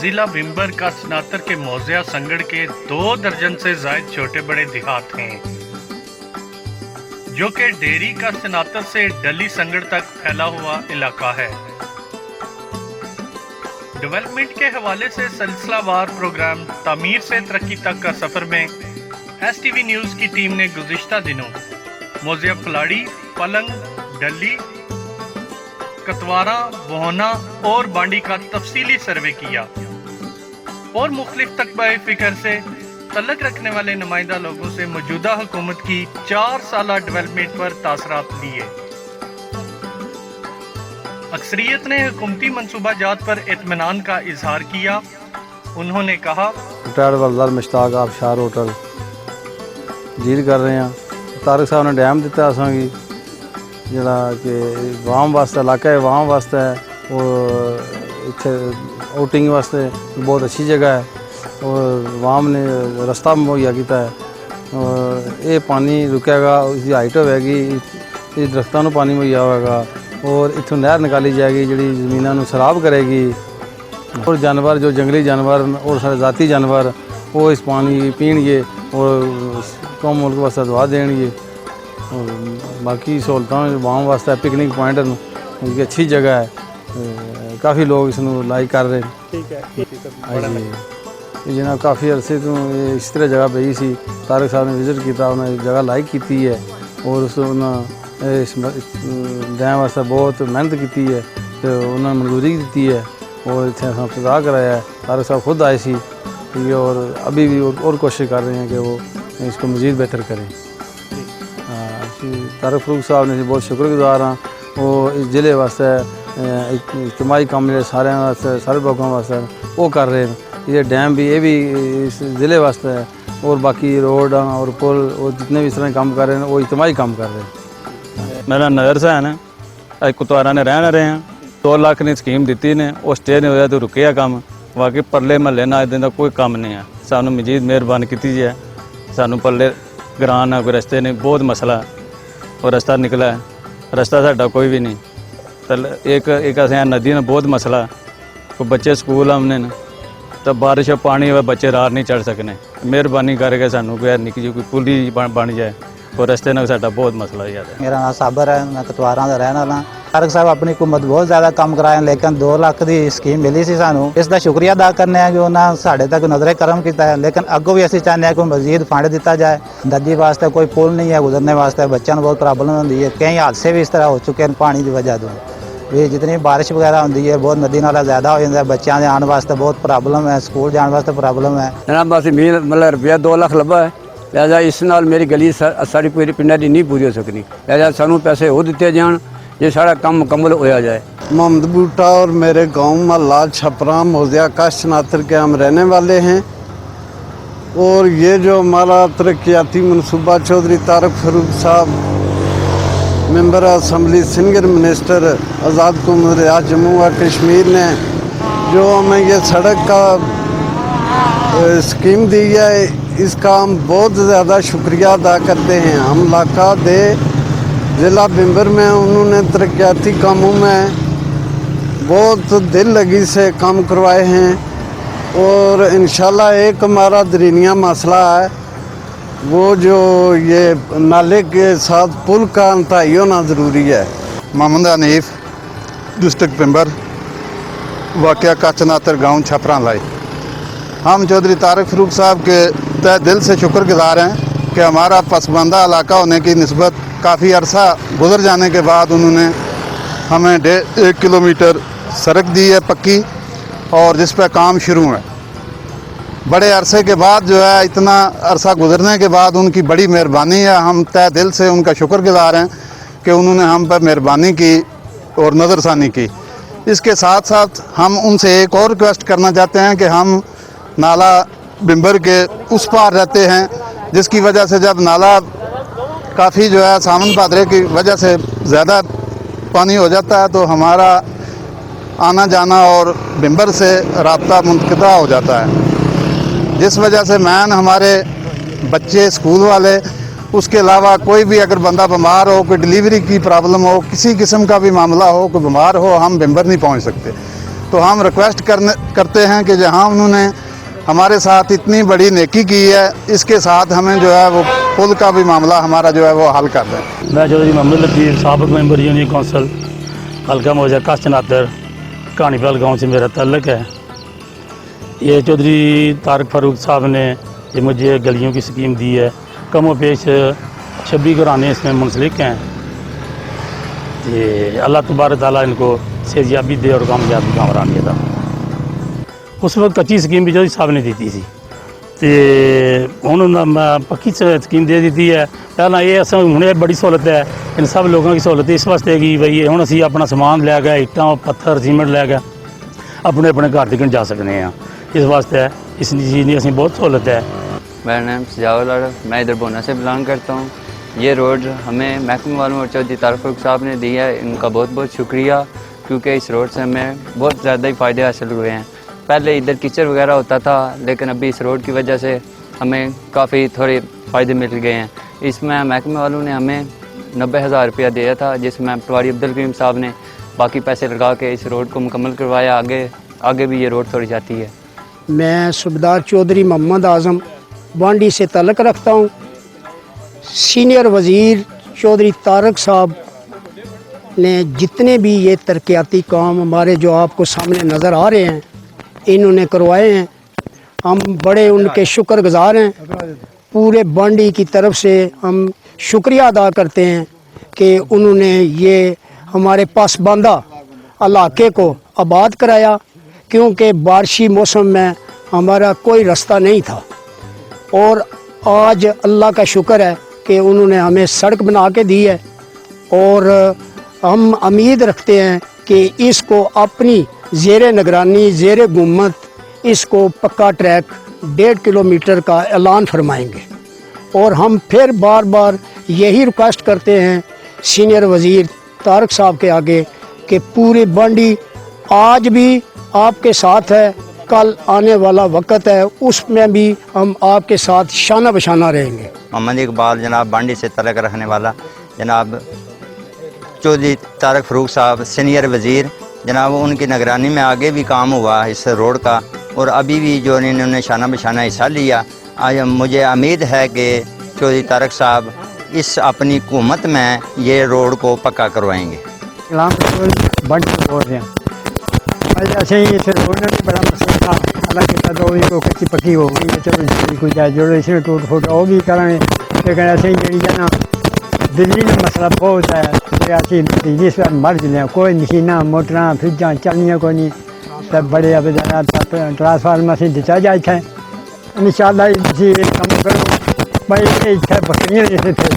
ضلع بمبر کا سناتر کے موضع سنگڑ کے 2 درجن سے زائد چھوٹے بڑے دیہات ہیں جو کہ ڈیری کا سناتر سے ڈلی سنگڑ تک پھیلا ہوا علاقہ ہے۔ ڈیولپمنٹ کے حوالے سے سلسلہ وار پروگرام تعمیر سے ترقی تک کا سفر میں ایس ٹی وی نیوز کی ٹیم نے گزشتہ دنوں موضع فلاڑی، پلنگ، ڈلی، کتوارا، بہونا اور بانڈی کا تفصیلی سروے کیا اور مختلف تقبہ فکر سے تعلق رکھنے والے نمائندہ لوگوں سے موجودہ حکومت کی 4 سالہ ڈیولپمنٹ پر تاثرات لیے۔ اکثریت نے حکومتی منصوبہ جات پر اطمینان کا اظہار کیا۔ انہوں نے کہا ریٹائرڈ ولدار مشتاق آبشار ہوٹل ڈیل کر رہے ہیں۔ طارق صاحب نے ڈیم دیتا اساں کی جڑا کہ عوام واسطے علاقہ ہے، عوام واسطے ہے اور اتنے آؤٹنگ واسطے بہت اچھی جگہ ہے اور عوام نے رستہ مہیا کیتا ہے اور یہ پانی رکے گا، اس کی ہائٹ ہوئے گی، اس درختوں پانی مہیا ہوئے گا اور اتوں نہر نکالی جائے گی جڑی زمینوں سراب کرے گی اور جانور جو جنگلی جانور اور سارے ذاتی جانور وہ اس پانی پین گے اور قوم ملک واسطے دعا دین گے اور باقی سہولتاں عوام واسطے پکنک پوائنٹ کی اچھی جگہ ہے، کافی لوگ اس کو لائک کر رہے ہیں۔ جناب کافی عرصے تو اس طرح جگہ پئی سی، طارق صاحب نے وزٹ کیتا، انہوں نے جگہ لائک کی ہے اور اس اس ڈیم واسطے بہت محنت کی ہے تو انہوں نے منظوری دیتی ہے اور اتنے افتتاح کرایا ہے۔ طارق صاحب خود آئے سی اور ابھی بھی اور کوشش کر رہے ہیں کہ وہ اس کو مزید بہتر کریں۔ طارق فروخ صاحب نے بہت شکر گزار ہاں، وہ اس ضلع واسطے اجتماعی کام جڑے سارے واسطے سارے لوگوں واسطے وہ کر رہے ہیں۔ یہ ڈیم بھی یہ بھی اس ضلع واسطے ہے اور باقی روڈ اور پل اور جتنے بھی اس طرح کام کر رہے ہیں وہ اجتماعی کام کر رہے ہیں۔ میرا نظر سین ہے، اج کتوارا نے رہنا رہے ہیں، 2 لاکھ نے اسکیم دیتی نے، وہ سٹے نہیں ہوا تو رکیا کام، باقی پرلے محلے نہ دن کا کوئی کام نہیں ہے۔ سانو مزید مہربانی کی جائے، سانو پرلے گران ہے کوئی رستے نہیں، بہت مسئلہ ہے اور رستہ نکلا ہے، رستہ ساڈا کوئی بھی نہیں۔ ایک ایسے ندی نے بہت مسئلہ ہے، کوئی بچے سکول آنے تو بارش پانی ہوا بچے راہ نہیں چڑھ سکنے، مہربانی کر کے سانو کوئی نکی جی کوئی پل ہی بن جائے اور رستے نال ساڈا بہت مسئلہ ہے۔ میرا نام صابر ہے، میں کتوارا کا رہنے والا ہوں۔ طارق صاحب اپنی حکومت بہت زیادہ کام کرائے لیکن 2 لاکھ کی اسکیم ملی سی سانو، اس کا شکریہ ادا کرنے ہیں کہ انہوں نے ساڈے تک نظر کرم کیتا ہے، لیکن اگوں بھی اسی چاہتے ہیں کہ مزید فنڈ دیتا جائے۔ ندی واسطے کوئی پل نہیں ہے گزرنے واسطے، بچوں بہت پرابلم ہوتی ہے، کئی حادثے بھی اس طرح ہو چکے ہیں پانی کی وجہ تو بھی، جتنی بارش وغیرہ ہوتی ہے بہت ندی نالا زیادہ ہو جاتا ہے، بچوں کے آنے واسطے بہت پرابلم ہے، سکول جان واسطے پرابلم ہے۔ جناب بس مطلب روپیہ 2 لاکھ لبا ہے، لہٰذا اس نال میری گلی ساری پوری پنڈا کی نہیں پوری ہو سکنی، لہٰذا سانو پیسے وہ دیتے جان جی سارا کام مکمل ہویا جائے۔ محمد بوٹا اور میرے گاؤں محلہ چھپرا موضع کا سناتر کے ہم رہنے والے ہیں اور یہ جو ہمارا ترقیاتی منصوبہ چودھری طارق فروخ صاحب ممبر اسمبلی سینئر منسٹر آزاد قوم ریاست جموں و کشمیر نے جو ہمیں یہ سڑک کا اسکیم دی ہے، اس کا ہم بہت زیادہ شکریہ ادا کرتے ہیں۔ ہم علاقہ دے ضلع بمبر میں انہوں نے ترقیاتی کاموں میں بہت دل لگی سے کام کروائے ہیں اور انشاءاللہ ایک ہمارا درینیا مسئلہ ہے وہ جو یہ نالے کے ساتھ پل کا انتہائی ہونا ضروری ہے۔ محمد حنیف ڈسٹرکٹ بمبر، واقعہ کچناتر گاؤں چھپرا لائی۔ ہم چودھری طارق فروخ صاحب کے تہ دل سے شکر گزار ہیں کہ ہمارا پسماندہ علاقہ ہونے کی نسبت کافی عرصہ گزر جانے کے بعد انہوں نے ہمیں 1 کلومیٹر سڑک دی ہے پکی اور جس پہ کام شروع ہے۔ بڑے عرصے کے بعد جو ہے اتنا عرصہ گزرنے کے بعد ان کی بڑی مہربانی ہے، ہم تہ دل سے ان کا شکر گزار ہیں کہ انہوں نے ہم پر مہربانی کی اور نظر ثانی کی۔ اس کے ساتھ ساتھ ہم ان سے ایک اور ریکویسٹ کرنا چاہتے ہیں کہ ہم نالا بمبر کے اس پار رہتے ہیں جس کی وجہ سے جب نالا کافی جو ہے سامن پادرے کی وجہ سے زیادہ پانی ہو جاتا ہے تو ہمارا آنا جانا اور بمبر سے رابطہ منقطع ہو جاتا ہے، جس وجہ سے مین ہمارے بچے اسکول والے اس کے علاوہ کوئی بھی اگر بندہ بیمار ہو، کوئی ڈلیوری کی پرابلم ہو، کسی قسم کا بھی معاملہ ہو، کوئی بیمار ہو، ہم بمبر نہیں پہنچ سکتے۔ तो हम रिक्वेस्ट करते हैं कि जहाँ उन्होंने हमारे साथ इतनी बड़ी नेकी की है, इसके साथ हमें जो है वो पुल का भी मामला हमारा जो है वो हल कर दें। मैं चौधरी मोहम्मद लतीफ़ साबिक़ मेंबर यूनियन कौंसल हल्का मौजा काशनातर कहानीपाल गांव से मेरा ताल्लुक़ है। ये चौधरी तारक फारूक साहब ने ये मुझे गलियों की स्कीम दी है। कम व पेश 26 घराने इसमें मुंसलिक हैं। ये अल्लाह तबारक तआला इनको सेहतयाबी दे और कामयाबी कामरानी था। उस वक्त कच्ची स्कीम भी चौधरी साहब ने दी थी तो उन्होंने पक्की स्कीम दे दी है। पहला ये अस हूँ बड़ी सहूलत है, इन सब लोगों की सहूलत इस वास्ते कि भाई हूँ असी अपना समान लै गए, इट्टां पत्थर सीमेंट लै गए अपने अपने घर तक जा सकते हैं। इस वास्ते इस चीज़ की असी बहुत सहूलत है। मेरा नाम सजाउल है, मैं इधर बोना से बिलोंग करता हूँ। ये रोड हमें महकमे वालों और चौधरी तारक फारूक साहब ने दी है, इनका बहुत बहुत शुक्रिया, क्योंकि इस रोड से हमें बहुत ज़्यादा ही फ़ायदे हासिल हुए हैं। पहले इधर कीचड़ वगैरह होता था, लेकिन अभी इस रोड की वजह से हमें काफ़ी थोड़े फ़ायदे मिल गए हैं। इसमें महकमे वालों ने हमें 90,000 रुपया दिया था, जिसमें पटवारी अब्दुल करीम साहब ने बाकी पैसे लगा के इस रोड को मुकम्मल करवाया। आगे भी ये रोड थोड़ी जाती है। मैं सूबेदार चौधरी मोहम्मद आज़म बांडी से तल्लुक़ रखता हूँ। सीनियर वज़ीर चौधरी तारक साहब ने जितने भी ये तरक्याती काम हमारे जो आपको सामने नज़र आ रहे हैं इन्होंने करवाए हैं, हम बड़े उनके शुक्रगुज़ार हैं। पूरे बांडी की तरफ से हम शुक्रिया अदा करते हैं कि उन्होंने ये हमारे पासबांदा इलाके को आबाद कराया, क्योंकि बारिशी मौसम में हमारा कोई रास्ता नहीं था। और आज अल्लाह का शुक्र है कि उन्होंने हमें सड़क बना के दी है और हम उम्मीद रखते हैं कि इसको अपनी ज़ेरे निगरानी ज़ेरे हुकूमत इसको पक्का ट्रैक 1.5 किलोमीटर का ऐलान फरमाएंगे। और हम फिर बार बार यही रिक्वेस्ट करते हैं सीनियर वज़ीर तारक साहब के आगे कि पूरी बांडी आज भी आपके साथ है, कल आने वाला वक्त है उसमें भी हम आपके साथ शाना बशाना रहेंगे। मोहम्मद इकबाल जनाब बांडी से तल्लुक़ रखने वाला जनाब चौधरी तारक फारूक साहब सीनियर वज़ीर जनाब, उनकी निगरानी में आगे भी काम हुआ इस रोड का और अभी भी जो इन्होंने शाना बशाना हिस्सा लिया। आज मुझे उम्मीद है कि चौधरी तारक साहब इस अपनी हुकूमत में ये रोड को पक्का करवाएंगे। बंडी बोल रहे हैं ऐसे ही इस रोड में भी बड़ा मसला था, अल्लाह के साथ को कच्ची पक्की हो गई है। चलो कोई जाए जोड़ो इसमें टूट फूट वो भी करें, लेकिन ऐसे ही जी ना बिजली में मसला बहुत है। ऐसी बिजली से मर जाए, कोई मशीना मोटर फ्रिजा चलनिया को नहीं, तब बड़े अब ट्रांसफार्मर से दिचा जाए थे। इंशाअल्लाह इसी काम करो भाई, इच्छा बकरियाँ जैसे थे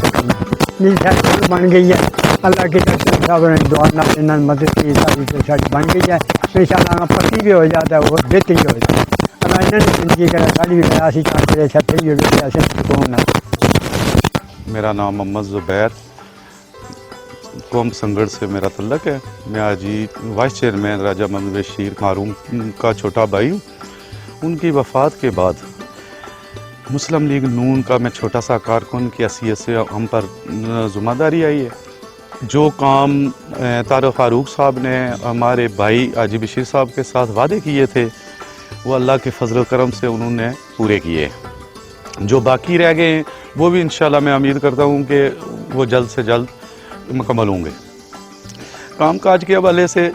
बन गई है। अल्लाह की तरफ साहब ने दुआ ना मदद की, सारी बन गई है। इंशाअल्लाह पक्की भी हो जाता है, वो बेहतरी हो जाता है। अल्लाह इन्होंने जिंदगी करा सारी भी ऐसी चांस। मेरा नाम मोहम्मद ज़ुबैर कौम संगढ़ से मेरा तल्लुक़ है। मैं आज ही वाइस चेयरमैन राजा मोहम्मद बशीर मारूम का छोटा भाई हूँ। उनकी वफ़ात के बाद मुस्लिम लीग नून का मैं छोटा सा कारकुन की हैसियत से हम पर ज़िम्मेदारी आई है। जो काम तारक फारूक साहब ने हमारे भाई हाजी बशीर साहब के साथ वादे किए थे, वो अल्लाह के फजल करम से उन्होंने पूरे किए। जो बाकी रह गए हैं वो भी इंशाल्लाह मैं उम्मीद करता हूँ कि वो जल्द से जल्द मुकम्मल होंगे। काम काज के हवाले से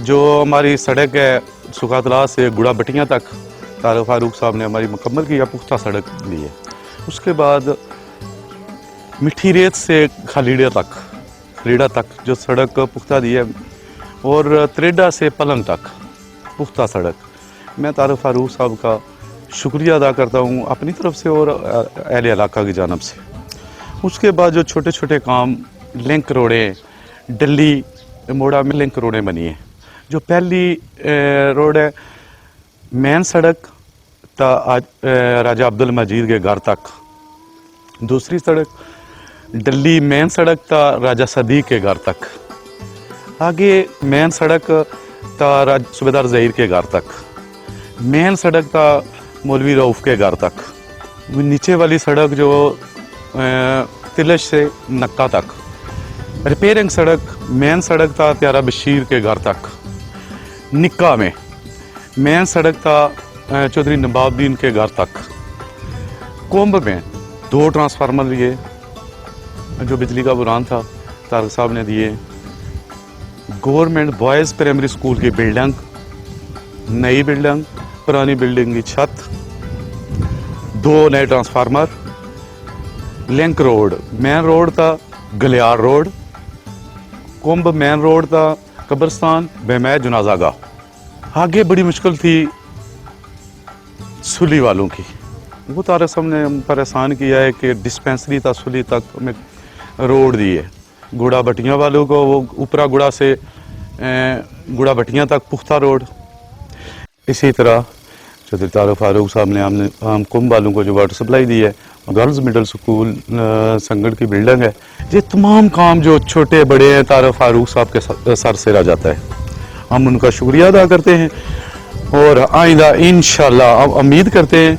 जो हमारी सड़क है सुखातला से गुड़ा बटियाँ तक तारक फारूक साहब ने हमारी मुकम्मल किया, पुख्ता सड़क दी है। उसके बाद मिट्टी रेत से खलीड़ा तक जो सड़क पुख्ता दी है, और त्रेडा से पलंग तक पुख्ता सड़क। मैं तारक फारूक साहब का शुक्रिया अदा करता हूँ अपनी तरफ से और अहले इलाका की जानब से। उसके बाद जो छोटे छोटे काम, लिंक रोडें, डली मोड़ा में लिंक रोडें बनी हैं। जो पहली रोड है मेन सड़क आज राजा अब्दुल मजीद के घर तक, दूसरी सड़क डली मेन सड़क था राजा सदीक के घर तक, आगे मेन सड़क था सूबेदार ज़हीर के घर तक, मेन सड़क था मौलवी रऊफ़ के घर तक, नीचे वाली सड़क जो तिलश से नक्का तक, रिपेयरिंग सड़क मेन सड़क था त्यारा बशीर के घर तक, निक्का में मेन सड़क था चौधरी नवाबुद्दीन के घर तक। कुंभ में 2 ट्रांसफार्मर लिए, जो बिजली का बुरान था तारक साहब ने दिए। गवर्नमेंट बॉयज़ प्राइमरी स्कूल की बिल्डिंग, नई बिल्डिंग, पुरानी बिल्डिंग की छत, 2 नए transformer. Link road, main road था गलियार रोड, कुंभ मेन रोड था कब्रस्तान बेमै जनाजा गाह। आगे बड़ी मुश्किल थी सुली वालों की, वो तारक साहब ने परेशान किया है कि डिस्पेंसरी था सुली तक हमें रोड दी है। गुड़ा भटियाँ वालों को वो ऊपरा गुड़ा से गुड़ा भटियाँ तक पुख्ता रोड। इसी तरह चौधरी तारक फारूक साहब ने हम कुंभ वालों को जो वाटर सप्लाई दी है, गर्ल्स मिडिल स्कूल संगड़ की बिल्डिंग है। ये तमाम काम जो छोटे बड़े हैं तारक फारूक साहब के सर से रह जाता है। हम उनका शुक्रिया अदा करते हैं और आइंदा इंशाल्लाह अब उम्मीद करते हैं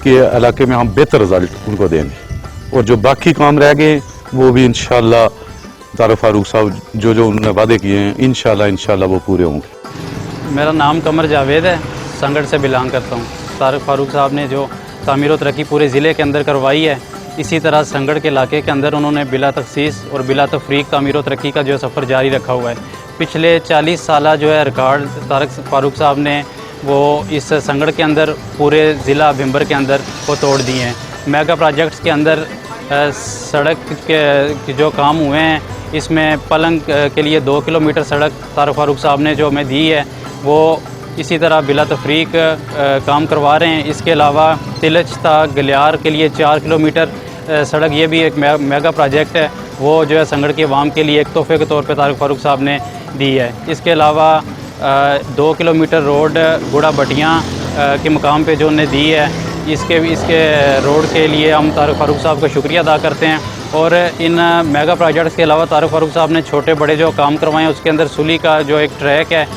कि इलाके में हम बेहतर रिजल्ट उनको देंगे और जो बाकी काम रह गए वो भी इंशाल्लाह तारक फारूक साहब जो उन्होंने वादे किए हैं इंशाल्लाह वो पूरे होंगे। मेरा नाम कमर जावेद है, संगड़ से बिलोंग करता हूँ। तारक फारूक साहब ने जो तामीर व तरक्की पूरे ज़िले के अंदर करवाई है, इसी तरह संगड़ के इलाके के अंदर उन्होंने बिला तखसीस और बिला तफरीक तामीर व तरक्की का जो सफ़र जारी रखा हुआ है। पिछले 40 साल जो है रिकॉर्ड तारक फारूक साहब ने वो इस संगड़ के अंदर पूरे ज़िला भिम्बर के अंदर वो तोड़ दिए हैं। मेगा प्रोजेक्ट्स के अंदर सड़क के जो काम हुए हैं, इसमें पलंग के लिए 2 किलोमीटर सड़क तारक फारूक साहब ने जो हमें दी है, वो इसी तरह बिला तफरीक काम करवा रहे हैं। इसके अलावा तिलच था गलियार के लिए 4 किलोमीटर सड़क, ये भी एक मेगा प्रोजेक्ट है, वो जो है संगड़ के अवाम के लिए एक तोहफे के तौर पे तारक फारूक साहब ने दी है। इसके अलावा 2 किलोमीटर रोड गुड़ा भटियाँ के मकाम पे जो उन्हें दी है, इसके रोड के लिए हम तारक फारूक साहब का शुक्रिया अदा करते हैं। और इन मेगा प्रोजेक्ट्स के अलावा तारक फारूक साहब ने छोटे बड़े जो काम करवाए हैं, उसके अंदर सुली का जो एक ट्रैक है,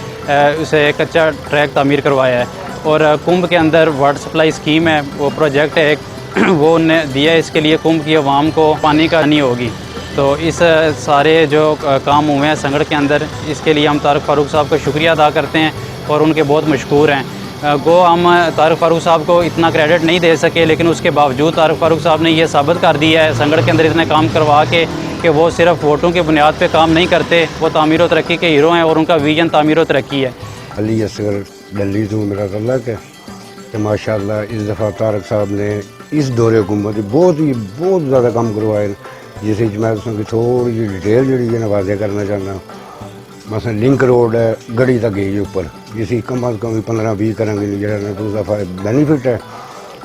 उसे एक अच्छा ट्रैक तामीर करवाया है। और कुंभ के अंदर वाटर सप्लाई स्कीम है, वो प्रोजेक्ट है एक, वो उन्हें दिया है। इसके लिए कुंभ की आवाम को पानी का नहीं होगी। तो इस सारे जो काम हुए हैं संगड़ के अंदर, इसके लिए हम तारक फारूक साहब का शुक्रिया अदा करते हैं और उनके बहुत मशकूर हैं। गो हम तारक फारूक साहब को इतना क्रेडिट नहीं दे सके, लेकिन उसके बावजूद तारक फारूक साहब ने ये साबित कर दिया है संगड़ के अंदर इतने काम करवा के कि वो सिर्फ वोटों की बुनियाद पे काम नहीं करते, वो तामीर व तरक्की के हीरो हैं और उनका विजन तामीर व तरक्की है। अली असगर दिल्ली तो मेरा तल्लक है कि माशाल्लाह इस दफ़ा तारक साहब ने इस दौरे हुकूमत बहुत ज़्यादा काम करवाए, जिसे मैं उसकी थोड़ी जी डिटेल जी है ना वाजे करना चाहता। मसलन लिंक रोड है गड़ी तक गई ऊपर, जिसकी कम अज़ कम 15-20 करेंगे जो तो दफ़ा बेनीफिट है।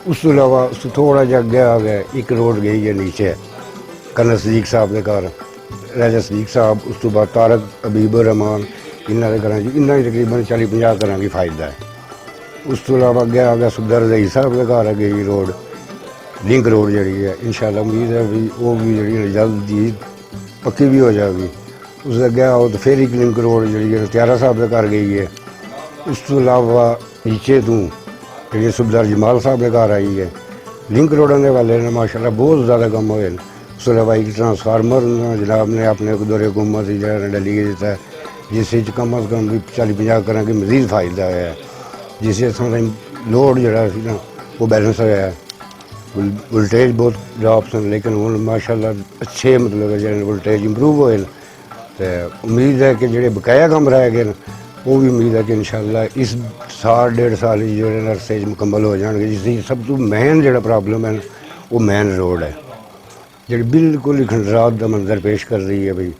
उस तो अलावा उस थोड़ा जहा अगे आ गया एक रोड गई है नीचे कनर सदीक साहब के घर, राजा सदीक साहब, उस तो बाद तारक हबीबुर रहमान, इन्होंने घर इन्ना ही तकरीबन 40-50 घर की फ़ायदा है। उस तो अलावा अगे आ गया सुबदर रज़ई साहब के घर गई रोड, लिंक रोड जी है। इंशाल्लाह उम्मीद है भी वो भी जी जल्द जी पक्की भी हो जाएगी। उस अगे आओ तो फिर एक लिंक रोड जी त्यारा साहब के घर गई है। उस तो अलावा नीचे तू जी सुबदार जमाल साहब के घर आई है। लिंक रोड आने वाले ने माशाल्लाह बहुत ज़्यादा कम होए। उस अलावा एक ट्रांसफार्मर जनाब ने अपने दौरे हुकूमत डली दिता है, जिस कम अज़ कम भी 40-50 घर की मजीद फ़ायदा है, जिससे लोड जरा ना वो बैलेंस होया है। वोल्टेज बहुत ड्रॉप सन, लेकिन हूँ माशाल्लाह अच्छे मतलब जो वोल्टेज इंप्रूव होए। तो उम्मीद है कि जो बकाया काम रह गए वो भी उम्मीद है कि इंशाल्लाह इस 1.5 साल जो अरसे मुकम्मल हो जाएंगे। जिसकी सब तो मेन जो प्रॉब्लम है वो मेन रोड है, जी बिल्कुल ही खंडरात का मंजर पेश कर रही है भाई।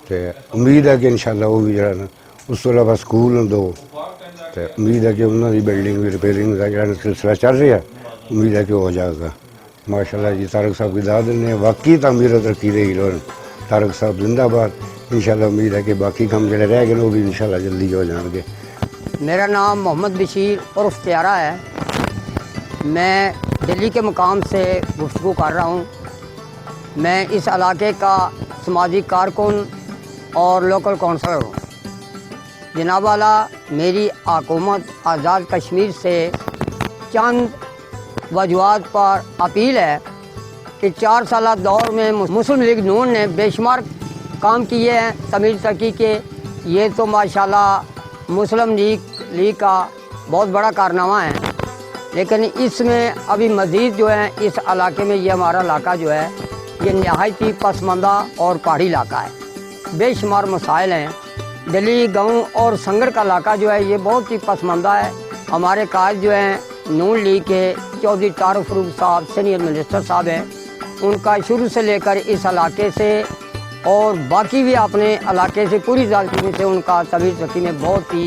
तो उम्मीद है कि इंशाल्लाह वो भी जरा उस तो अलावा स्कूल 2, तो उम्मीद है कि उन्होंने बिल्डिंग भी रिपेयरिंग का जो सिलसिला चल रहा है, उम्मीद है कि हो जाएगा। माशाल्लाह जी तारक साहब की दाद ने वाकई तामीर तरक्की दे हीरो तारक साहब जिंदाबाद। इंशाल्लाह उम्मीद है कि बाकी काम जो रह गए वो भी इंशाल्लाह जल्दी हो जाएंगे। मेरा नाम मोहम्मद बशीर उर्फ त्यारा है। मैं दिल्ली के मुकाम से गुफ्तगू कर रहा हूँ। मैं इस इलाके का समाजी कारकुन और लोकल काउंसलर हूँ। जनाब वाला मेरी हुकूमत आज़ाद कश्मीर से चंद वजूहात पर अपील है कि 4 साल दौर में मुस्लिम लीग नून ने बेशुमार काम किए हैं तमीर तरक्की के। ये तो माशाल्लाह मुस्लिम लीग का बहुत बड़ा कारनामा है, लेकिन इसमें अभी मज़ीद जो है इस इलाके में, ये हमारा इलाका जो है ये नहायत ही पसमानदा और पहाड़ी इलाका है, बेशुमार मसाइल हैं। दिल्ली गांव और संगड़ का इलाका जो है ये बहुत ही पसमानदा है। हमारे कायद जो हैं नून लीग के चौधरी तारक फरूक साहब सीनियर मिनिस्टर साहब हैं, उनका शुरू से लेकर इस इलाके से और बाकी भी अपने इलाके से पूरी ज़ालती से उनका तबीयत रखी में बहुत ही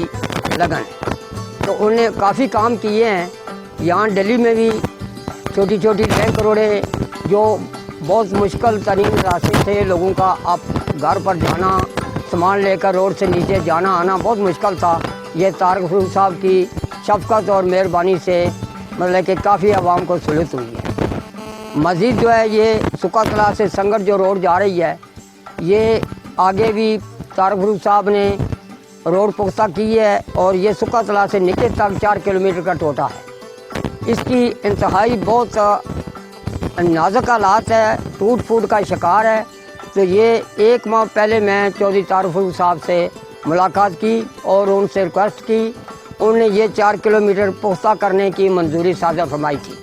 लगन है। तो उन्होंने काफ़ी काम किए हैं। यहाँ दिल्ली में भी छोटी छोटी बैंक रोडें जो बहुत मुश्किल तरीन रास्ते थे, लोगों का आप घर पर जाना, सामान लेकर रोड से नीचे जाना आना बहुत मुश्किल था, ये तारक फरूक साहब की शफ़क़त और मेहरबानी से मतलब कि काफ़ी आवाम को सहूलत हुई है। मज़ीद जो है ये सुक्का तला से संगड़ जो रोड जा रही है, ये आगे भी तारक फरूक साहब ने रोड पुख्ता की है और ये सुक्का तला से नीचे तक 4 किलोमीटर का टोटा है। इसकी इंतहाई बहुत नाजुक हालात है, टूट फूट का शिकार है। तो ये 1 माह पहले मैं चौधरी तारक फरूक साहब से मुलाकात की और उनसे रिक्वेस्ट की, उन्होंने ये 4 किलोमीटर पुख्ता करने की मंजूरी साझा फरमाई थी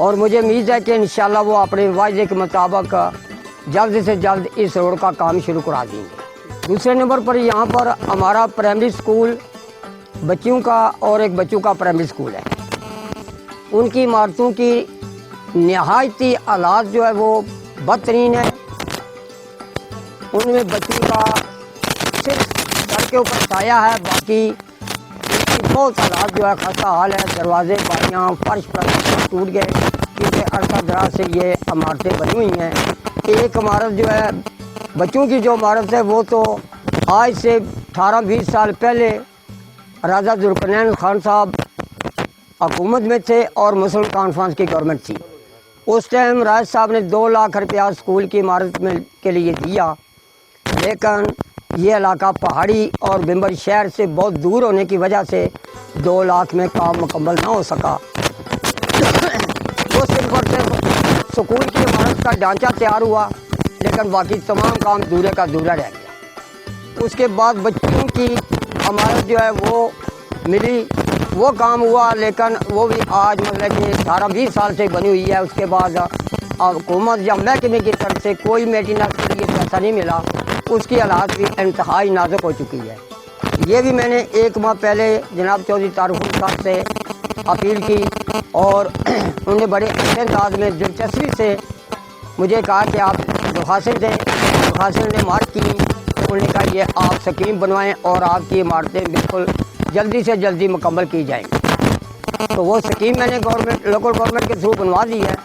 और मुझे उम्मीद है कि इंशाल्लाह वो अपने वायदे के मुताबिक जल्द से जल्द इस रोड का काम शुरू करा देंगे। दूसरे नंबर पर यहाँ पर हमारा प्राइमरी स्कूल बच्चियों का और एक बच्चों का प्राइमरी स्कूल है, उनकी इमारतों की नहायती हालात जो है वो बदतरीन है। उनमें बच्चों का सिर्फ सर के ऊपर छाया है, बाकी उनकी बहुत हालात जो है खस्ता हाल है। दरवाजे बारियाँ फर्श पर टूट गए, क्योंकि अरसा दराज से ये इमारतें बनी हुई हैं। एक इमारत जो है बच्चों की जो इमारत है वो तो आज से 18-20 साल पहले राजा जुल्करनैन खान साहब हुकूमत में थे और मुस्लिम कॉन्फ्रेंस की गवर्नमेंट थी। उस टाइम राज साहब ने 2 लाख रुपया स्कूल की इमारत में के लिए दिया, लेकिन ये इलाका पहाड़ी और बिम्बर शहर से बहुत दूर होने की वजह से 2 लाख में काम मुकम्मल ना हो सका। तो सिर्फ और सिर्फ स्कूल की इमारत का ढांचा तैयार हुआ, लेकिन बाकी तमाम काम दूरे का दूरा रह गया। उसके बाद बच्चों की इमारत जो है वो मिली, वो काम हुआ, लेकिन वो भी आज मतलब कि 18-20 साल से बनी हुई है। उसके बाद हुकूमत या महकमे की तरफ से कोई मेंटेनेंस के लिए पैसा नहीं मिला, उसकी हालात भी इंतहाई नाजुक हो चुकी है। ये भी मैंने 1 माह पहले जनाब चौधरी तारक फरूक साहब से अपील की और उन्होंने बड़े अच्छे अंदाज में दिलचस्पी से मुझे कहा कि आप दरख्वास्तें दें। दरख्वास्तें ने मार्क की, उन्होंने कहा ये आप स्कीम बनवाएं और आपकी इमारतें बिल्कुल जल्दी से जल्दी मुकम्मल की जाएंगी। तो वो स्कीम मैंने लोकल गवर्नमेंट के थ्रू बनवा दी है।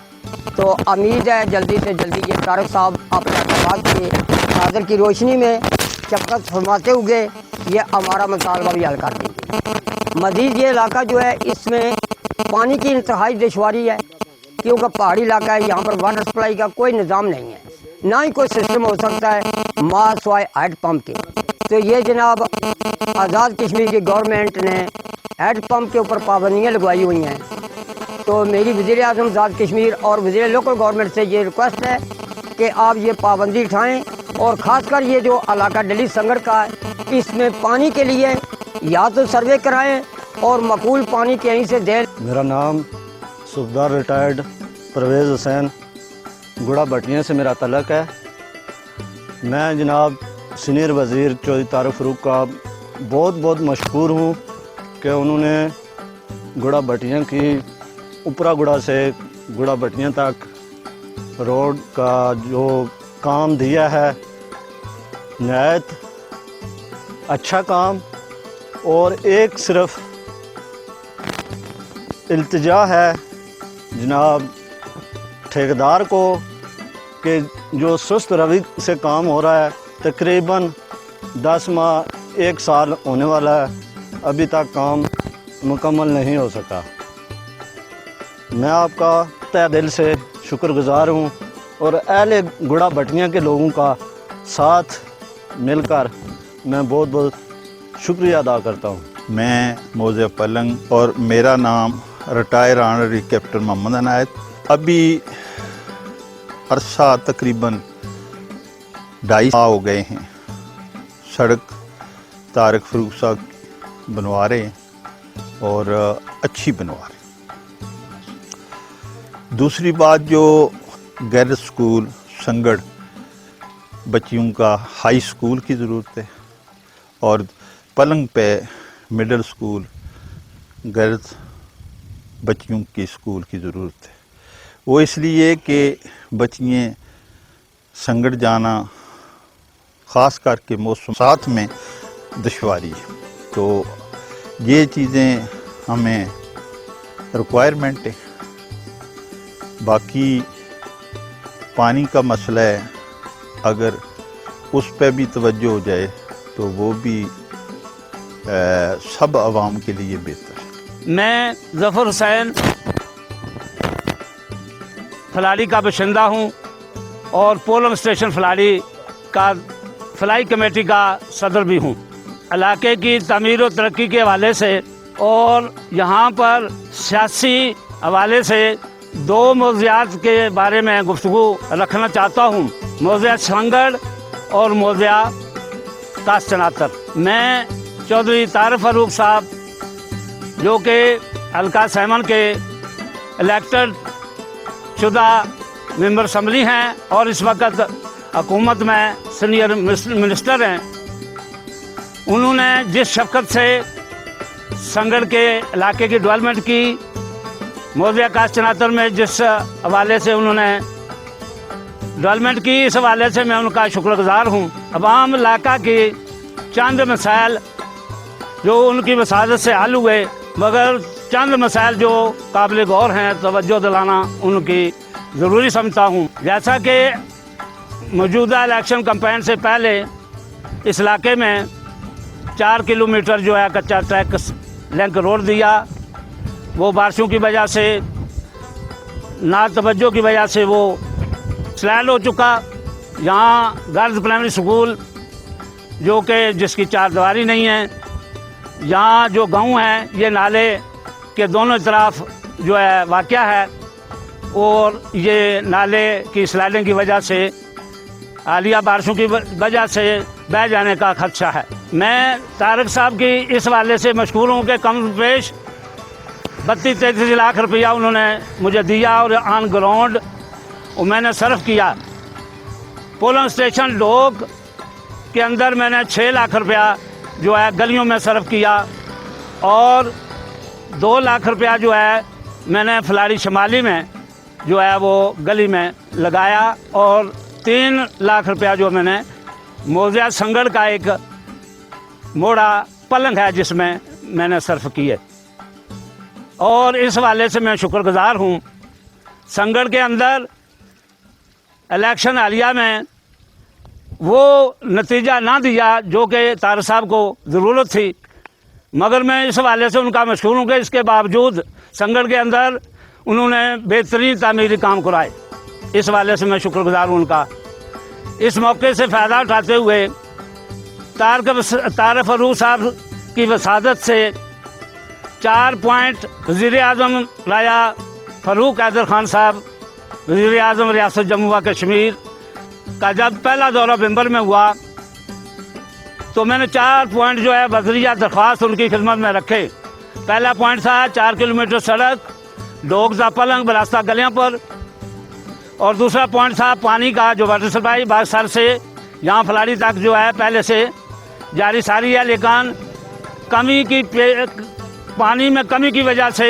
तो उम्मीद है जल्दी से जल्दी ये तारक साहब अपने अहकामात के चादर की रोशनी में शफ़क़त फरमाते हुए ये हमारा मुतालबा भी हल कर देंगे। मज़ीद ये इलाका जो है इसमें पानी की इंतहाई दुश्वारी है, क्योंकि पहाड़ी इलाका है, यहाँ पर वाटर सप्लाई का कोई निज़ाम नहीं है, ना ही कोई सिस्टम हो सकता है मास वाई हेड पम्प के। तो ये जनाब आज़ाद कश्मीर की गवर्नमेंट ने हेड पम्प के ऊपर पाबंदियाँ लगवाई हुई हैं। तो मेरी वज़ीर आज़म आज़ाद कश्मीर और वज़ीर लोकल गवर्नमेंट से ये रिक्वेस्ट है कि आप ये पाबंदी उठाएँ और ख़ासकर ये जो इलाका दिल्ली संगड़ का है, इसमें पानी के लिए या तो सर्वे कराएँ और मकबूल पानी कहीं से दें। मेरा नाम सूबेदार रिटायर्ड परवेज़ हुसैन गुड़ा भटिया से मेरा तलक है। मैं जनाब सीनियर वज़ीर चौधरी तारक फरूक का बहुत बहुत मशकूर हूँ कि उन्होंने गुड़ा भटिया की उपरा गुड़ा से गुड़ा भटिया तक रोड का जो काम दिया है, नहायत अच्छा काम। और एक सिर्फ इल्तिजा है जनाब ठेकेदार को कि जो सुस्त रवि से काम हो रहा है, तकरीबन 10 माह 1 साल होने वाला है, अभी तक काम मुकम्मल नहीं हो सका। मैं आपका तहे दिल से शुक्रगुज़ार हूँ और अहले गुड़ा भटिया के लोगों का साथ मिलकर मैं बहुत बहुत शुक्रिया अदा करता हूँ। मैं मौज़े पलंग और मेरा नाम retire honorary captain Mohammad Anayat. अभी अरसा तकरीबन 2.5 साल हो गए हैं सड़क तारक फरूक साहब बनवा रहे हैं और अच्छी बनवा रहे हैं। दूसरी बात, जो गर्ल्स स्कूल संगड़ बच्चियों का हाई स्कूल की ज़रूरत है और पलंग पे मिडिल स्कूल गर्ल्स बच्चियों की स्कूल की ज़रूरत है। वो इसलिए कि बच्चियाँ संगड़ जाना ख़ास करके मौसम साथ में दुश्वारी है, तो ये चीज़ें हमें रिक्वायरमेंट है। बाकी पानी का मसला है, अगर उस पर भी तवज्जो हो जाए तो वो भी सब आवाम के लिए बेहतर है। मैं ज़फ़र हुसैन फलाड़ी का बाशिंदा हूँ और पोलिंग स्टेशन फलाड़ी का फलाई कमेटी का सदर भी हूँ। इलाके की तमीर और तरक्की के हवाले से और यहाँ पर सियासी हवाले से दो मौज़ूआत के बारे में गुफ्तगू रखना चाहता हूँ, मौज़ूआ संगड़ और मौज़ूआ काशनातर। मैं चौधरी तारक फारूक साहब जो कि हल्का सहमन के इलेक्टेड शुदा मेंबर असम्बली हैं और इस वक्त हुकूमत में सीनियर मिनिस्टर हैं, उन्होंने जिस शफ़क़त से संगड़ के इलाके की डेवलपमेंट की, मौज़ूआ काशनातर में जिस हवाले से उन्होंने डेवलपमेंट की, इस हवाले से मैं उनका शुक्रगुज़ार हूँ। अवाम इलाका की चंद मसाइल जो उनकी वसादत से हल हुए, मगर चंद मसाइल जो काबिल गौर हैं, तवज्जो दिलाना उनकी ज़रूरी समझता हूँ। जैसा कि मौजूदा इलेक्शन कैंपेन से पहले इस इलाके में 4 किलोमीटर जो है कच्चा ट्रैक लिंक रोड दिया, वो बारिशों की वजह से, ना तवज्जो की वजह से वो स्लैंड हो चुका। यहाँ गर्ल्स प्राइमरी स्कूल जो कि जिसकी चारदीवारी नहीं है, यहाँ जो गांव हैं ये नाले के दोनों तरफ जो है वाक़या है और ये नाले की स्लाइडिंग की वजह से, हालिया बारिशों की वजह से बह जाने का खदशा है। मैं तारक साहब की इस हवाले से मशहूर हूँ कि कम पेश 32-33 लाख रुपया उन्होंने मुझे दिया और ऑन ग्राउंड मैंने सर्व किया। पोलिंग स्टेशन डोक के अंदर मैंने 6 लाख रुपया जो है गलियों में सर्व किया और 2 लाख रुपया जो है मैंने फलाड़ी शमाली में जो है वो गली में लगाया और 3 लाख रुपया जो मैंने मौज़ूआ संगड़ का एक मोड़ा पलंग है जिसमें मैंने सर्फ किए। और इस हवाले से मैं शुक्रगुज़ार हूँ। संगड़ के अंदर इलेक्शन हालिया में वो नतीजा ना दिया जो कि तारक साहब को ज़रूरत थी, मगर मैं इस हवाले से उनका मशहूर हूँ कि इसके बावजूद संगड़ के अंदर उन्होंने बेहतरीन तामीरी काम कराए। इस हवाले से मैं शुक्रगुज़ार हूँ उनका। इस मौके से फ़ायदा उठाते हुए तारक फारूक साहब की वसादत से 4 पॉइंट वज़ीर आज़म राजा फ़ारूक हैदर ख़ान साहब वज़ीर आज़म रियासत जम्मू व कश्मीर का जब पहला दौरा मेंबर में हुआ तो मैंने 4 पॉइंट जो है वज़रिया दरख्वास्त उनकी खिदमत में रखे। पहला पॉइंट था 4 किलोमीटर सड़क डोगजा पलंग बरास्ता गलियाँ पर, और दूसरा पॉइंट था पानी का जो वाटर सप्लाई बागसर से यहाँ फलाड़ी तक जो है पहले से जारी सारी है, लेकिन कमी की पानी में कमी की वजह से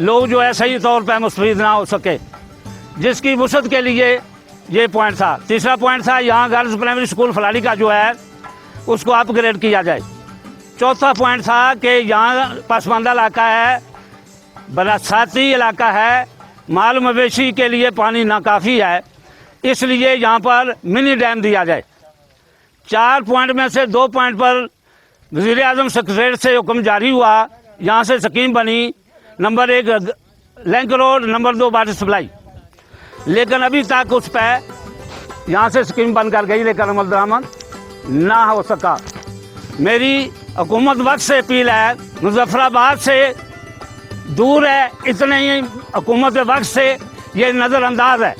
लोग जो है सही तौर पर मुस्तफ़ीद ना हो सके, जिसकी वसअत के लिए ये पॉइंट था। तीसरा पॉइंट था यहाँ गर्ल्स प्राइमरी स्कूल फलाड़ी का जो है उसको अपग्रेड किया जाए। चौथा पॉइंट था कि यहाँ पसमानदा इलाका है, बरसाती इलाका है, माल मवेशी के लिए पानी नाकाफ़ी है, इसलिए यहाँ पर मिनी डैम दिया जाए। 4 पॉइंट में से 2 पॉइंट पर वज़ीर आज़म सेक्रेटरीट से हुक्म जारी हुआ, यहाँ से स्कीम बनी, number 1 link road, number 2 water supply, लेकिन अभी तक उस पर यहाँ से स्कीम बन कर गई लेकिन अमल दरामद ना हो सका। मेरी हुकूमत वक्त से अपील है, मुजफ्फराबाद से दूर है, इतने ही हुकूमत वक्त से ये नज़रअंदाज है,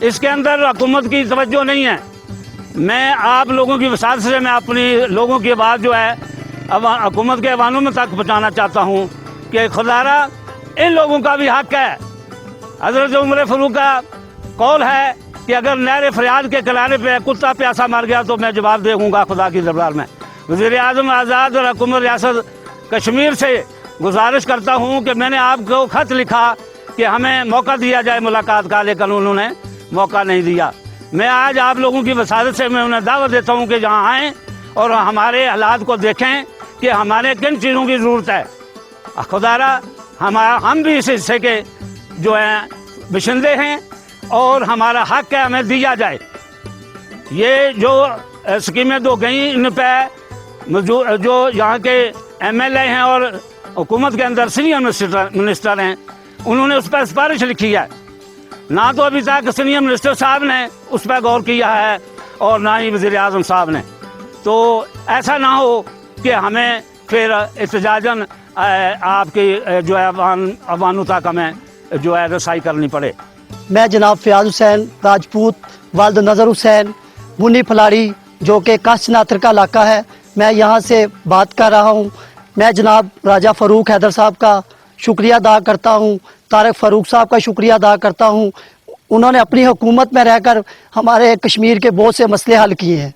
इसके अंदर हुकूमत की तवज्जो नहीं है। मैं आप लोगों की वसात से मैं अपनी लोगों की बात जो है हुकूमत के ऐवानों में तक पहुँचाना चाहता हूँ कि खुदारा इन लोगों का भी हक है। हज़रत उमर फ़ारूक का कौल है कि अगर नहर फरियाद के किनारे पे कुत्ता प्यासा मर गया तो मैं जवाब दूँगा खुदा की दरबार में। वज़ीर आज़म आज़ाद और हुकूमत रियासत कश्मीर से गुजारिश करता हूँ कि मैंने आपको ख़त लिखा कि हमें मौका दिया जाए मुलाकात का, लेकिन उन्होंने मौका नहीं दिया। मैं आज आप लोगों की वसादत से मैं उन्हें दावत देता हूँ कि जहाँ आएँ और हमारे हालात को देखें कि हमारे किन चीज़ों की ज़रूरत है। खुदारा हम भी इस हिस्से के जो हैं बशिंदे हैं और हमारा हक है, हमें दिया जाए। ये जो स्कीमें दो गई इन पे जो यहाँ के MLA हैं और हुकूमत के अंदर सीनियर मिनिस्टर हैं, उन्होंने उस पर सिफारिश लिखी है। ना तो अभी तक सीनियर मिनिस्टर साहब ने उस पर गौर किया है और ना ही वज़ीर आज़म साहब ने। तो ऐसा ना हो कि हमें फिर एहतजाजन आपकी जो है अवानों तक हमें जो है रसाई करनी पड़े। मैं जनाब फ़याज़ हुसैन राजपूत वालिद नज़र हुसैन मुन्नी फलाड़ी जो कि कच्छ नातर का इलाका है, मैं यहाँ से बात कर रहा हूँ। मैं जनाब राजा फ़ारूक हैदर साहब का शुक्रिया अदा करता हूँ, तारक फ़ारूक साहब का शुक्रिया अदा करता हूँ। उन्होंने अपनी हुकूमत में रहकर हमारे कश्मीर के बहुत से मसले हल किए हैं।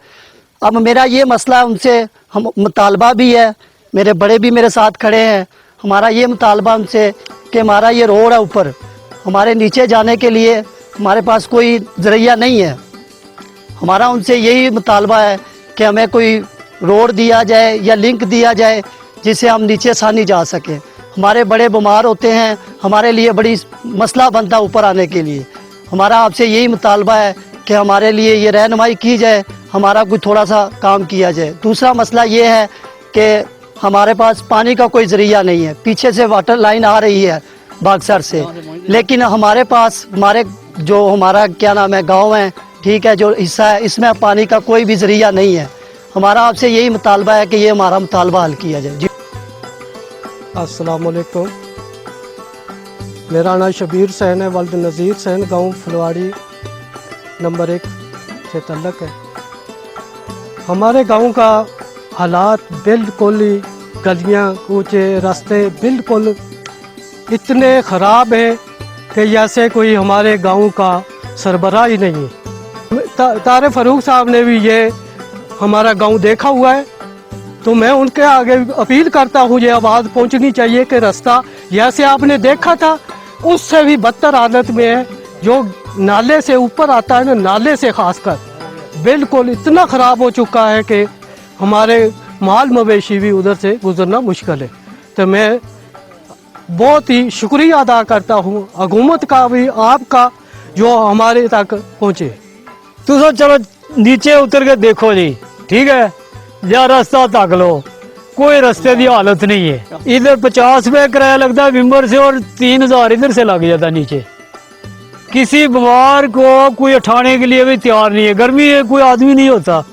अब मेरा ये मसला उनसे हम मुतालबा भी है, मेरे बड़े भी मेरे साथ खड़े हैं। हमारा ये मुतालबा उनसे कि हमारा ये रोड है ऊपर, हमारे नीचे जाने के लिए हमारे पास कोई ज़रिया नहीं है। हमारा उनसे यही मुतालबा है कि हमें कोई रोड दिया जाए या लिंक दिया जाए जिससे हम नीचे आसानी जा सकें। हमारे बड़े बीमार होते हैं, हमारे लिए बड़ी मसला बनता है ऊपर आने के लिए। हमारा आपसे यही मुतालबा है कि हमारे लिए ये रहनुमाई की जाए, हमारा कोई थोड़ा सा काम किया जाए। दूसरा मसला ये है कि हमारे पास पानी का कोई ज़रिया नहीं है। पीछे से वाटर लाइन आ रही है बागसर से, लेकिन हमारे पास हमारा क्या नाम है गांव है, ठीक है, जो हिस्सा है इसमें पानी का कोई भी ज़रिया नहीं है। हमारा आपसे यही मुतालबा है कि ये हमारा मुतालबा हल किया जाए। जी अस्सलाम वालेकुम, मेरा नाम शबीर हुसैन है, वालिद नज़ीर हुसैन, गांव फुलवाड़ी नंबर 1 से तल्लक है। हमारे गांव का हालात बिल्कुल ही, गलियां कूचे रास्ते बिल्कुल इतने ख़राब हैं कि जैसे कोई हमारे गांव का सरबराह ही नहीं है। तारक फ़ारूक साहब ने भी ये हमारा गांव देखा हुआ है, तो मैं उनके आगे अपील करता हूँ, ये आवाज़ पहुँचनी चाहिए कि रास्ता जैसे आपने देखा था उससे भी बदतर हालत में है। जो नाले से ऊपर आता है ना, नाले से खासकर बिल्कुल इतना ख़राब हो चुका है कि हमारे माल मवेशी भी उधर से गुजरना मुश्किल है। तो मैं बहुत ही शुक्रिया अदा करता हूँ हुकूमत का भी, आपका, जो हमारे तक पहुँचे। तो चलो नीचे उतर के देखो जी, ठीक है, या रास्ता तक लो, कोई रास्ते की हालत नहीं है। इधर 50 रुपये किराया लगता है विम्बर से और 3000 इधर से लग जाता नीचे। किसी बीमार को कोई उठाने के लिए भी तैयार नहीं है, गर्मी है, कोई आदमी नहीं होता।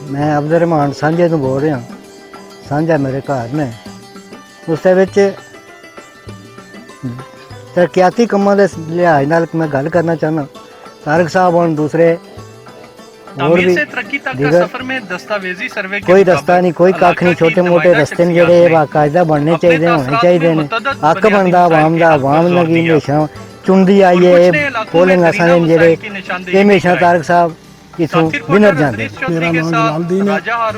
मैं अब्दुर्रहमान सांझे तो बोल रहा, सांझा मेरे घर में उससे विच तरक्याती कामों के लिहाज नाल मैं गल करना चाहना। तारक साहब और दूसरे तामीर से तरक्की तक का सफर में दस्तावेजी सर्वे के कोई रास्ता नहीं, कोई कख नहीं, छोटे मोटे रस्ते ने जेडे बाकायदा बनने चाहिए, होने चाहिए ने। हक बनता आवाम का, आवाम लगी हमेशा चुनती आई है पोलिंग असां जेडे ये हमेशा तारक साहब इथों विनर जाते। मेरा नाम जलालदीन है और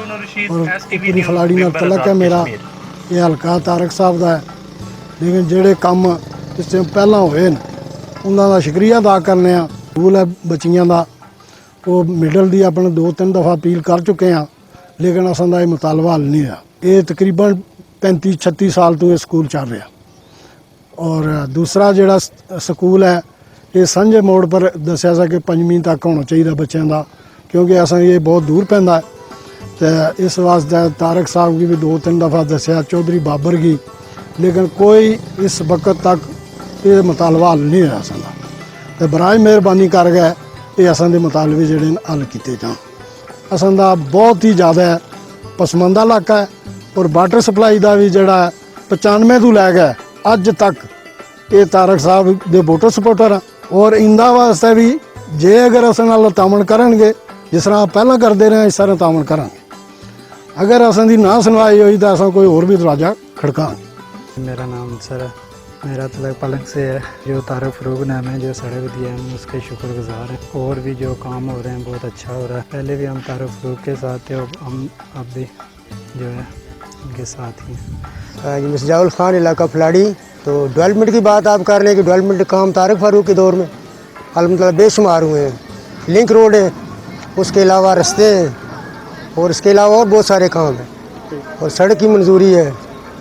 पूरी फलाड़ी नाल तलक है मेरा। ये हल्का तारक साहब का है, लेकिन जेडे काम इस पहला होए उन्हों का शुक्रिया अदा करने। स्कूल है बच्चियां का, वो मिडल की अपने 2-3 दफ़ा अपील कर चुके हैं, लेकिन असां दा मुतालबा हल नहीं है। ये तकरीबन 35-36 साल तो ये स्कूल चल रहा। और दूसरा जोड़ा स्कूल है ये सांझे मोड़ पर दसिया सा कि 5वीं तक होना चाहिए बच्चों का, क्योंकि असां ये बहुत दूर पैंदा है। तो इस वास्ते तारक साहब की भी 2-3 दफ़ा दसिया, चौधरी बाबर की, लेकिन कोई इस वक्त तक ये मुतालबा हल नहीं होया असां दा। तो बराए मेहरबानी कर गए ये असां दे मुतालबे जेहड़े हल किए जान। असां दा बहुत ही ज़्यादा पसमानदा इलाका है और वाटर सप्लाई का भी जोड़ा 95 तो लैके अज तक ये तारक साहब दे वोटर सपोर्टर हैं। और इंदा वास्ते भी जे अगर असां नाल तामन करनगे जिस तरह पहला करते रहे इस तरह तामन करांगे। अगर असां दी ना सुनवाई हुई तो असां कोई और भी दरवाज़ा खड़कांगे। मेरा नाम सर मेरा तलक पलंग से है। जो तारक फरूक ने हमें जो सड़क दिया है हम उसके शुक्रगुजार हैं। और भी जो काम हो रहे हैं बहुत अच्छा हो रहा है। पहले भी हम तारक फरूक के साथ थे, हम अब भी जो है उनके साथ ही हैं। मिसजाउल खान इलाका फलाड़ी। तो डेवलपमेंट की बात आप कर रहे हैं कि डेवलपमेंट काम तारक फारूक के दौर में अलहमदिल्ला बेशुमार हुए हैं। लिंक रोड है, उसके अलावा रास्ते हैं और इसके अलावा और बहुत सारे काम हैं और सड़क की मंजूरी है।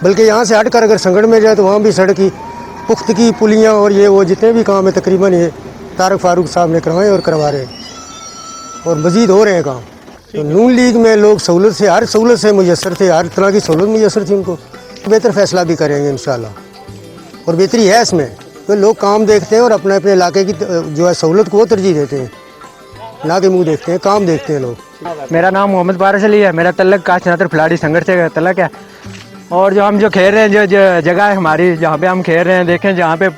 बल्कि यहाँ से हट कर अगर संगड़ में जाए तो वहाँ भी सड़क की पुख्तगी, पुलियाँ और ये वो जितने भी काम है तकरीबन ये तारक फारूक साहब ने करवाए और करवा रहे हैं और मज़ीद हो रहे हैं काम। तो नून लीग में लोग सहूलत से हर सहूलत से मुयसर थे, हर तरह की सहूलत मुयसर थी उनको। बेहतर फैसला भी करेंगे इंशाल्लाह और बेहतरी है इसमें। तो लोग काम देखते हैं और अपने अपने इलाके की जो है सहूलत को वो तरजीह देते हैं, ना के मुँह देखते हैं, काम देखते हैं लोग। मेरा नाम मोहम्मद पारस अली है। मेरा तलक काशनातर फलाड़ी संगठ से तलक है। और जो हम जो खेल रहे हैं, जो जगह है हमारी जहाँ पे हम खेल रहे हैं, देखें जहाँ पे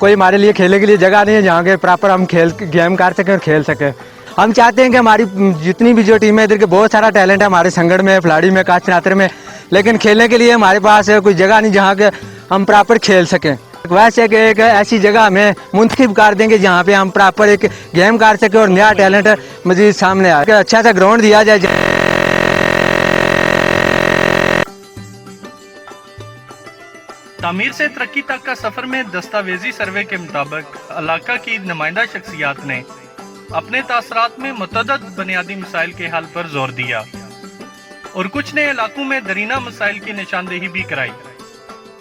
कोई हमारे लिए खेलने के लिए जगह नहीं है, जहाँ के प्रॉपर हम गेम कर सकें और खेल सकें। हम चाहते हैं कि हमारी जितनी भी जो टीमें इधर के बहुत सारा टैलेंट है हमारे संगड़ में, फलाड़ी में, काशनातर में, लेकिन खेलने के लिए हमारे पास कोई जगह नहीं जहाँ के हम प्रॉपर खेल सकें। वैसे कि एक ऐसी जगह हमें मुंतखब कर देंगे जहाँ पे हम प्रॉपर एक गेम कर सकें और नया टैलेंट मजीद सामने आए। अच्छा सा ग्राउंड दिया जाए। तामीर से तरक्की तक का सफर में दस्तावेजी सर्वे के मुताबिक इलाका की नुमाइंदा शख्सियात ने अपने तासरात में मुतअद्दिद बुनियादी मसाइल के हल पर जोर दिया और कुछ ने इलाकों में दरीना मसाइल की निशानदेही भी कराई।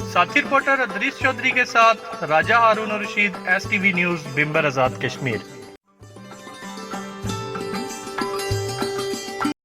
साथी रिपोर्टर अदरीस चौधरी के साथ राजा हारून रशीद, STV न्यूज़, बिम्बर आज़ाद, कश्मीर।